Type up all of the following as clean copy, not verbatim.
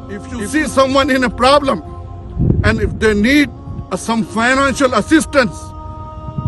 If you see someone in a problem and if they need some financial assistance,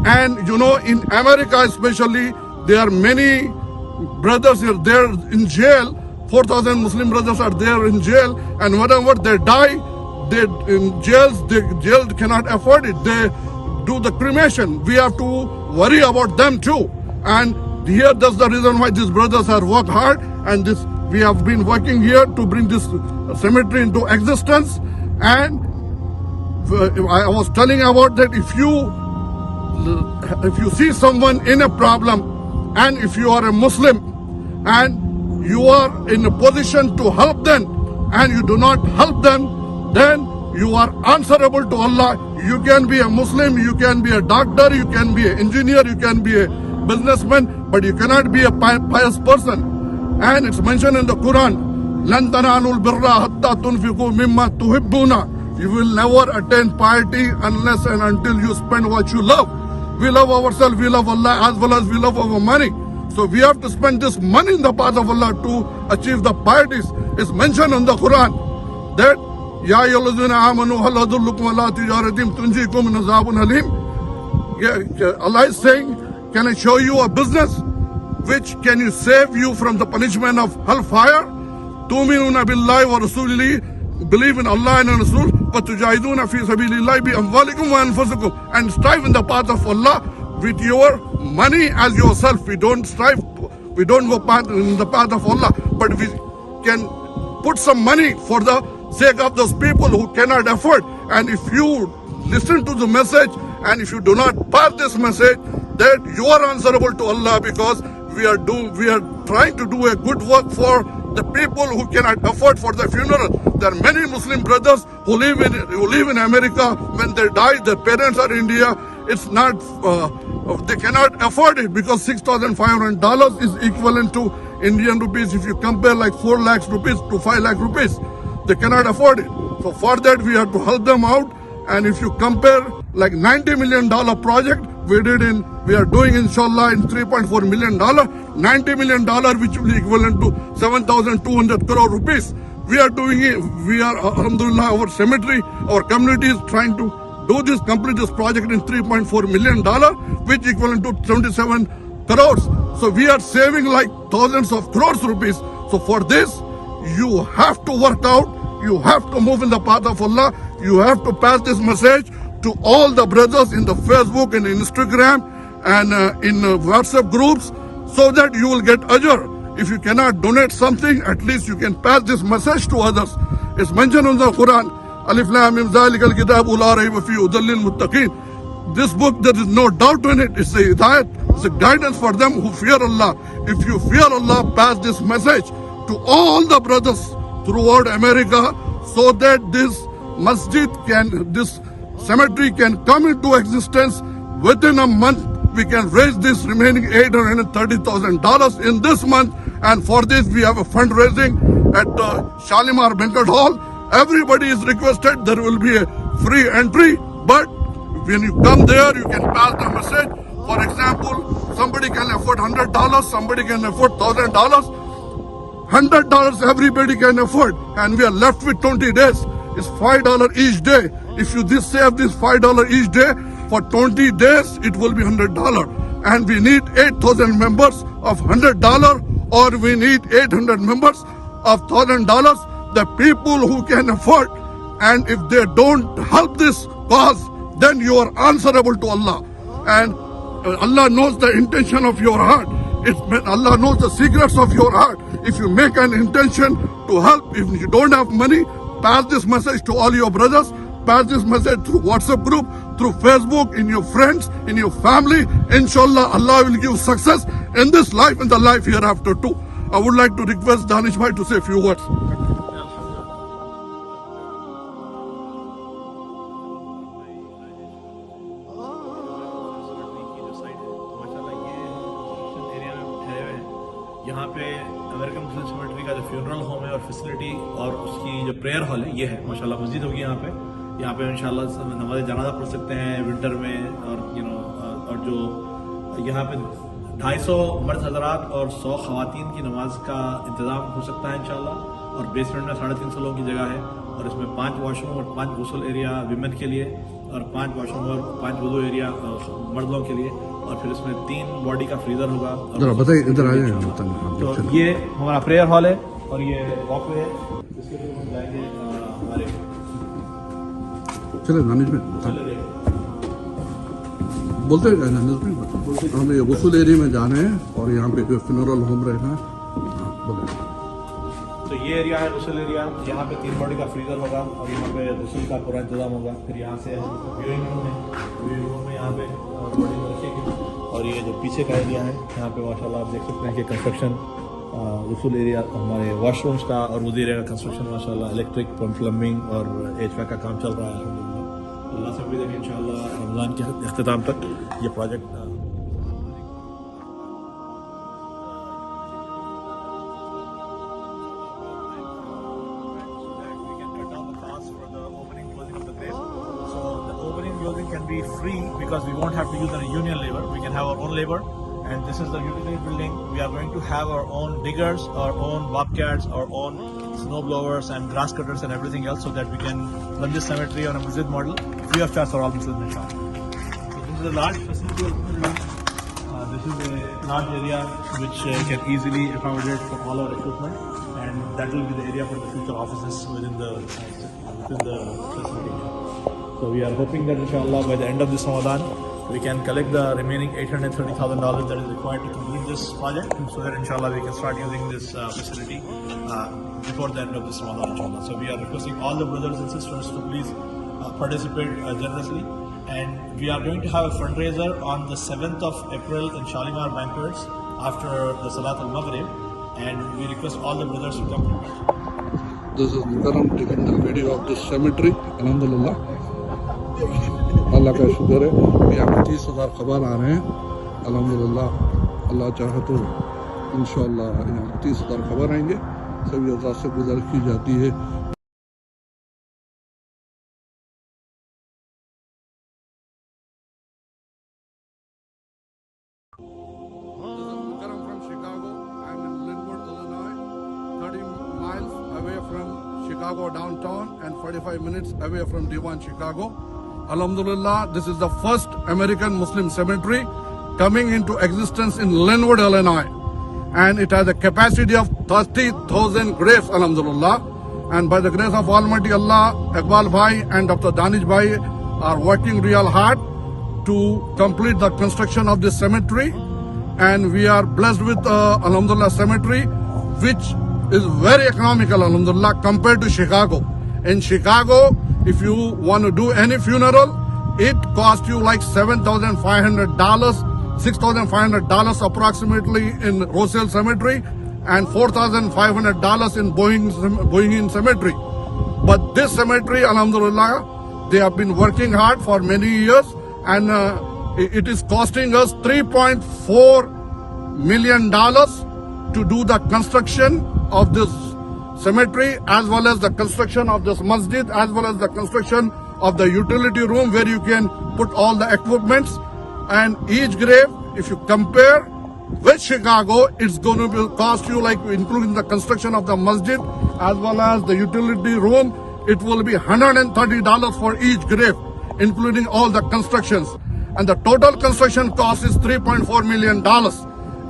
and you know, in America especially, there are many brothers are there in jail. 4,000 Muslim brothers are there in jail, and whenever they die, they in jails. The jail cannot afford it. They do the cremation. We have to worry about them too. And here, that's the reason why these brothers are work hard, and this we have been working here to bring this cemetery into existence. And I was telling about that if you see someone in a problem, and if you are a Muslim and you are in a position to help them and you do not help them, then you are answerable to Allah. You can be a Muslim, you can be a doctor, you can be an engineer, you can be a businessman, but you cannot be a pious person. And it's mentioned in the Quran, لَن تَنَالُوا الْبِرَّ حَتَّى تُنْفِقُوا مِمَّا تُحِبُّونَ. You will never attain piety unless and until you spend what you love. We love ourselves, we love Allah, as well as we love our money. So we have to spend this money in the path of Allah to achieve the pieties. It's mentioned in the Quran that Ya ayyuhallazina amanu hal adullukum ala tijaratin tunjikum min azabin alim. Allah is saying, can I show you a business which can you save you from the punishment of hellfire? Tu'minuna billahi wa rasulihi, believe in Allah and Rasul, wa tujahiduna fi sabilillahi bi amwalikum wa anfusikum, and strive in the path of Allah with your money as yourself. We don't strive, we don't go in the path of Allah, but we can put some money for the sake of those people who cannot afford. And if you listen to the message and if you do not pass this message, then you are answerable to Allah, because we are trying to do a good work for the people who cannot afford for the funeral. There are many Muslim brothers who live in America. When they die, their parents are in India. It's not they cannot afford it, because $6,500 is equivalent to Indian rupees. If you compare like 4 lakhs rupees to 5 lakh rupees, they cannot afford it. So for that, we have to help them out. And if you compare like $90 million project we are doing inshallah in $3.4 million, $90 million, which will be equivalent to 7,200 crore rupees. We are doing it. We are, Alhamdulillah, our cemetery, our community is trying to complete this project in $3.4 million, which equivalent to 77 crores. So we are saving like thousands of crores rupees. So for this, you have to work out, you have to move in the path of Allah, you have to pass this message to all the brothers in the Facebook and Instagram and in WhatsApp groups, so that you will get ajr. If you cannot donate something, at least you can pass this message to others. It's mentioned in the Quran, Alif Lam Mim Zalikal Kitabu La Rayba Fihi Hudan lil Muttaqin. This book, there is no doubt in it. It's a hidayat, it's a guidance for them who fear Allah. If you fear Allah, pass this message to all the brothers throughout America, so that this this cemetery can come into existence within a month. We can raise this remaining $830,000 in this month, and for this we have a fundraising at Shalimar Banquet Hall. Everybody is requested. There will be a free entry, but when you come there, you can pass the message. For example, somebody can afford $100, somebody can afford $1,000. $100 everybody can afford, and we are left with 20 days. It's $5 each day. If you save this $5 each day for 20 days, it will be $100. And we need 8,000 members of $100, or we need 800 members of $1,000. The people who can afford, and if they don't help this cause, then you are answerable to Allah. And Allah knows the intention of your heart. Allah knows the secrets of your heart. If you make an intention to help, if you don't have money, pass this message to all your brothers. Pass this message through WhatsApp group, through Facebook, in your friends, in your family. Inshallah, Allah will give success in this life and the life hereafter too. I would like to request Danish Bhai to say a few words. यहाँ पे American मुस्लिम cemetery का जो funeral home है और facility और उसकी जो prayer hall है, ये है माशाल्लाह। मस्जिद होगी यहाँ पे इंशाल्लाह नमाज जनाजा पढ़ सकते हैं विंटर में, और और जो यहाँ पे 250 मर्द हजरात और 100 खवातीन की नमाज का इंतजाम हो सकता है इंशाल्लाह। और बेसमेंट में 350 लोगों की जगह है और इसमें 5 वॉशरूम और 5 गुसल एरिया विमेन के लिए और 5 वॉशरूम और 5 वुडू एरिया मर्दों के लिए और फिर इसमें 3 बॉडी का फ्रीजर होगा। बताइए, इधर आ जाए। तो ये हमारा प्रेयर हॉल है और ये वॉकवे है, इसके लिए हम जाएंगे हमारे चले दानिश में बोलते हैं हम ये गुसल एरिया में जा रहे हैं और यहाँ पे जो फ्यूनरल होम रहेगा। बोले तो ये एरिया है गुसल एरिया, यहाँ पे 3 बॉडी का फ्रीजर होगा और यहाँ पे गुसल का पूरा इंतजाम होगा। फिर यहाँ से व्यूइंग रूम है, व्यूइंग रूम में यहाँ पे बॉडी रखेगी और ये जो पीछे का एरिया है यहाँ पे माशाल्लाह आप देख सकते हैं कि कंस्ट्रक्शन गुसल एरिया हमारे वॉशरूम्स का और उस एरिया का कंस्ट्रक्शन माशाल्लाह इलेक्ट्रिक प्लम्बिंग और HVAC का काम चल रहा है। अल्लाह से उम्मीद है कि इंशाल्लाह रमज़ान के अख्तिताम तक ये project can be free because we won't have to use any union labor. We can have our own labor, and this is the utility building. We are going to have our own diggers, our own bobcats, our own snow blowers and grass cutters and everything else, so that we can run this cemetery on a masjid model free of charge for all Muslims inshallah. So this is a large facility. This is a large area which can easily accommodate for all our equipment, and that will be the area for the future offices within the facility. So we are hoping that inshallah by the end of this Ramadan we can collect the remaining $830,000 that is required to complete this project, so that inshallah we can start using this facility before the end of this Ramadan inshallah. So we are requesting all the brothers and sisters to please participate generously, and we are going to have a fundraiser on the 7th of April in Shalimar Banquets after the Salat al-Maghrib, and we request all the brothers to come. This is Karam taking the video of this cemetery. Alhamdulillah, अल्लाह का शुक्र है। यहाँ पे 30,000 खबर आ रहे हैं। अल्हम्दुलिल्लाह, अल्लाह चाहे तो इंशाअल्लाह यहाँ 30,000 खबर आएंगे। सभी अज़ा से गुजर की जाती है। from Chicago. I'm in Linwood, Illinois, 30 miles away from Chicago downtown and 45 minutes away from Dewan, Chicago. Alhamdulillah, this is the first American Muslim cemetery coming into existence in Linwood, Illinois. And it has a capacity of 30,000 graves, Alhamdulillah. And by the grace of Almighty Allah, Iqbal Bhai and Dr. Danish Bhai are working real hard to complete the construction of this cemetery. And we are blessed with Alhamdulillah cemetery, which is very economical, Alhamdulillah, compared to Chicago. In Chicago, if you want to do any funeral, it costs you like $7,500, $6,500 approximately in Roselle Cemetery and $4,500 in Boeing Cemetery. But this cemetery, Alhamdulillah, they have been working hard for many years, and it is costing us $3.4 million to do the construction of this cemetery, as well as the construction of this masjid, as well as the construction of the utility room where you can put all the equipments. And each grave, if you compare with Chicago, it's going to cost you, like including the construction of the masjid as well as the utility room, it will be $130 for each grave, including all the constructions. And the total construction cost is $3.4 million.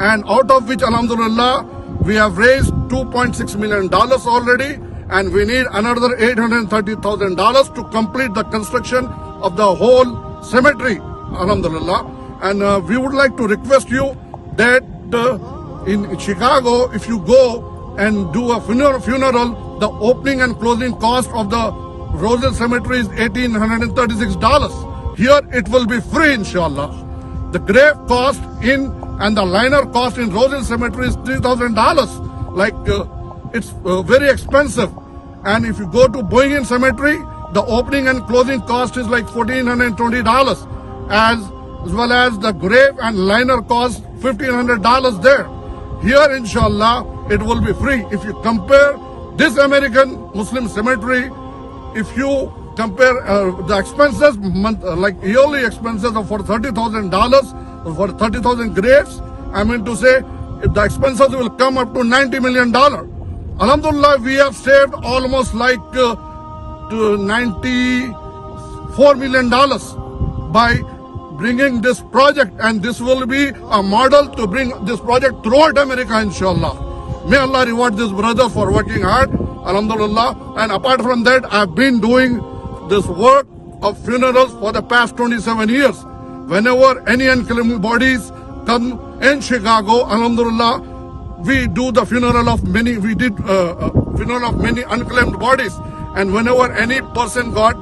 And out of which, Alhamdulillah, we have raised $2.6 million already, and we need another $830,000 to complete the construction of the whole cemetery, Alhamdulillah. And we would like to request you that in Chicago, if you go and do a funeral, the opening and closing cost of the Roselle Cemetery is $1,836. Here it will be free, inshallah. The grave cost and the liner cost in Roselle Cemetery is $3,000. Like it's very expensive. And if you go to Boeing Cemetery, the opening and closing cost is like $1,420, as well as the grave and liner cost $1,500 there. Here, inshallah, it will be free. If you compare this American Muslim cemetery, if you compare the expenses, like yearly expenses of for $30,000 for 30,000 graves, I mean to say, if the expenses will come up to $90 million. Alhamdulillah, we have saved almost like $94 million by bringing this project, and this will be a model to bring this project throughout America, inshallah. May Allah reward this brother for working hard, alhamdulillah. And apart from that, I've been doing this work of funerals for the past 27 years. Whenever any unclaimed bodies come in Chicago, alhamdulillah, we do the funeral of many, funeral of many unclaimed bodies. And whenever any person got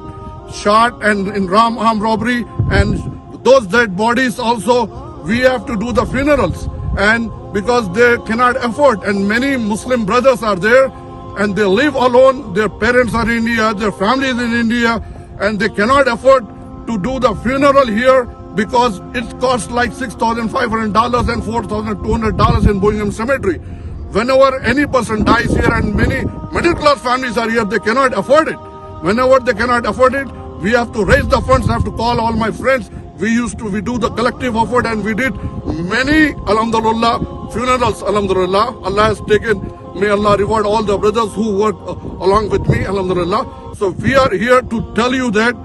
shot and in armed robbery, and those dead bodies also, we have to do the funerals. And because they cannot afford, and many Muslim brothers are there, and they live alone, their parents are in India, their family is in India, and they cannot afford to do the funeral here because it costs like $6,500 and $4,200 in Birmingham Cemetery. Whenever any person dies here, and many middle class families are here, they cannot afford it. Whenever they cannot afford it, we have to raise the funds. I have to call all my friends. We do the collective effort, and we did many, alhamdulillah, funerals, alhamdulillah. Allah has taken, may Allah reward all the brothers who work along with me, alhamdulillah. So we are here to tell you that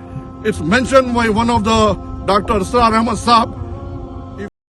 it's mentioned by one of the Dr. Assalamu Sahab